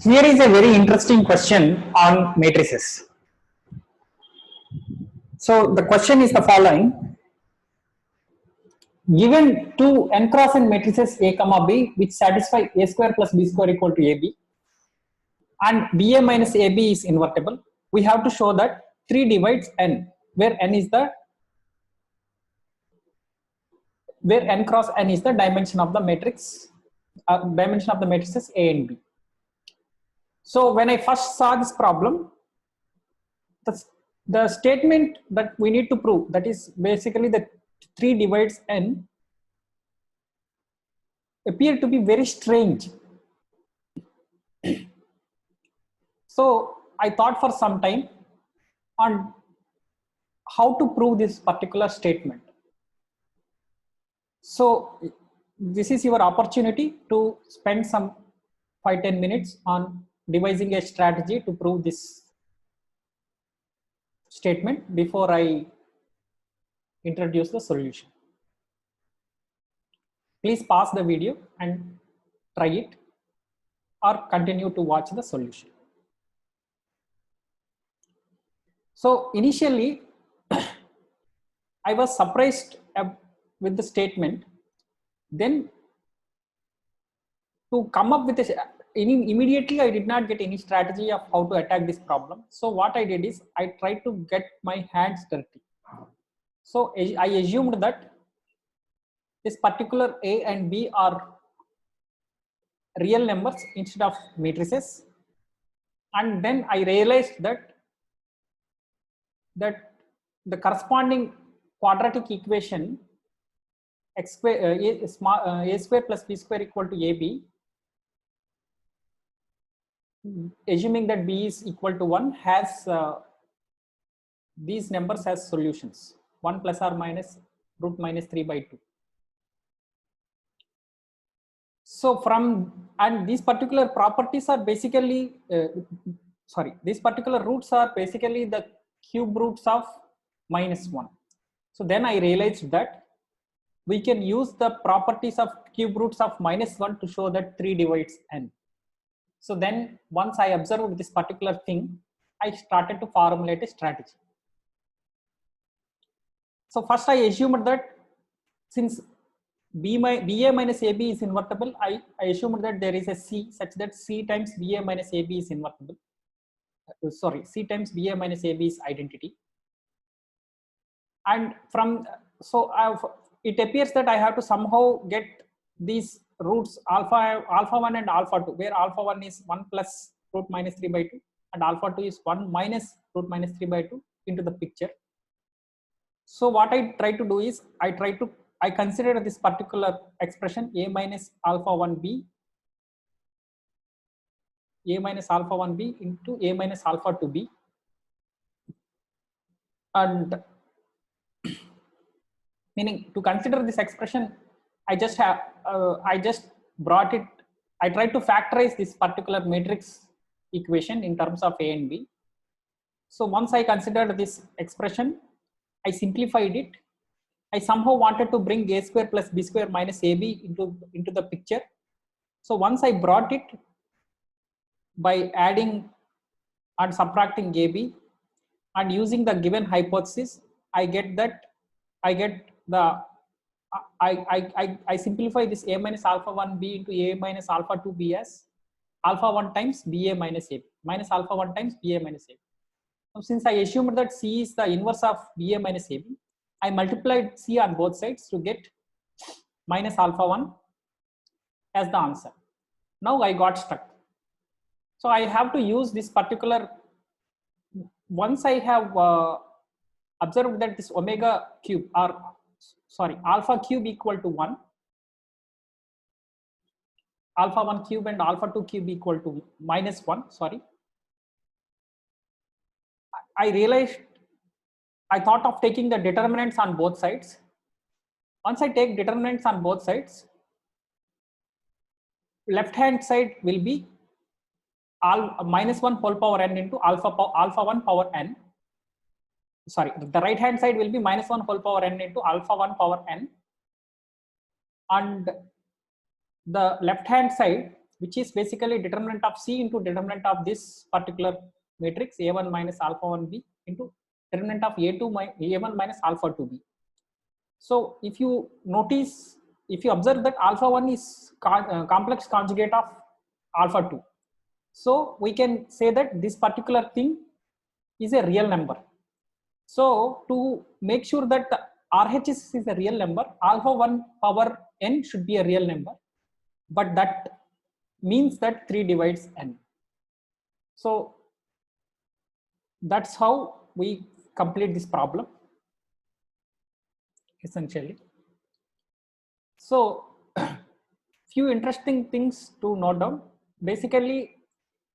Here is a very interesting question on matrices. So the question is the following: given two n cross n matrices A comma B which satisfy A square plus B square equal to AB and BA minus AB is invertible, we have to show that 3 divides n, where n cross n is the dimension of the matrix, matrices A and B. So when I first saw this problem, the statement that we need to prove, that is basically the 3 divides n, appear to be very strange. So I thought for some time on how to prove this particular statement. So this is your opportunity to spend some 5-10 minutes on devising a strategy to prove this statement before I introduce the solution. Please pause the video and try it, or continue to watch the solution. So initially, I was surprised with the statement. Then to come up with immediately I did not get any strategy of how to attack this problem. So what I did is I tried to get my hands dirty. So I assumed that this particular A and B are real numbers instead of matrices, and then I realized that the corresponding quadratic equation A square plus B square equal to AB, assuming that B is equal to 1, has these numbers as solutions, 1 plus or minus root minus 3 by 2. So and these particular properties are basically, these particular roots are basically the cube roots of -1. So then I realized that we can use the properties of cube roots of -1 to show that 3 divides n. So then once I observed this particular thing, I started to formulate a strategy. So first I assumed that since BA minus AB is invertible, I assumed that there is a C such that C times BA minus AB is invertible. C times BA minus AB is identity. And it appears that I have to somehow get these roots alpha 1 and alpha 2, where alpha 1 is 1 plus root minus 3 by 2 and alpha 2 is 1 minus root minus 3 by 2 into the picture. So what I try to do is I consider this particular expression A minus alpha 1b into A minus alpha 2b, and meaning to consider this expression, I just brought it. I tried to factorize this particular matrix equation in terms of A and B. So once I considered this expression, I simplified it. I somehow wanted to bring A square plus B square minus AB into the picture. So once I brought it by adding and subtracting AB and using the given hypothesis, I simplify this A minus alpha 1b into A minus alpha 2b as alpha 1 times BA minus AB minus alpha 1 times BA minus AB. So since I assumed that C is the inverse of BA minus AB, I multiplied C on both sides to get minus alpha 1 as the answer. Now I got stuck. So I have to use this particular, once I have observed that this omega cube alpha cube equal to 1, alpha 1 cube and alpha 2 cube equal to -1, I realized, I thought of taking the determinants on both sides. Once I take determinants on both sides, left hand side will be -1 whole power n into alpha 1 power n. The right hand side will be -1 whole power n into alpha 1 power n, and the left hand side which is basically determinant of C into determinant of this particular matrix A1 minus alpha 1b into determinant of A1 minus alpha 2b. So if you notice, if you observe that alpha 1 is complex conjugate of alpha 2, so we can say that this particular thing is a real number. So to make sure that RHS is a real number, alpha 1 power n should be a real number, but that means that 3 divides n. So that's how we complete this problem essentially. So few interesting things to note down. Basically,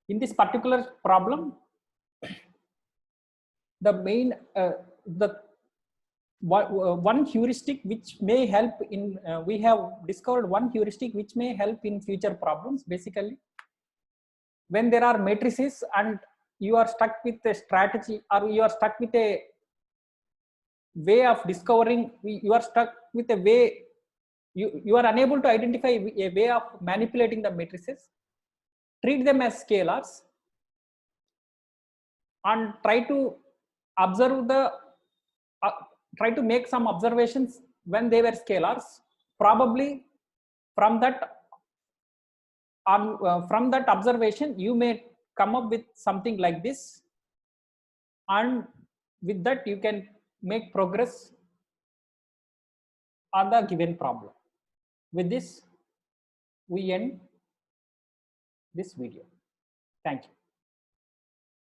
in this particular problem, the main one heuristic which may help in we have discovered one heuristic which may help in future problems. Basically, when there are matrices and you are stuck with a strategy, or you are stuck with a way of discovering, you are stuck with a way, you are unable to identify a way of manipulating the matrices, treat them as scalars and try to observe the try to make some observations when they were scalars. Probably from that from that observation you may come up with something like this, and with that you can make progress on the given problem. With this we end this video. Thank you.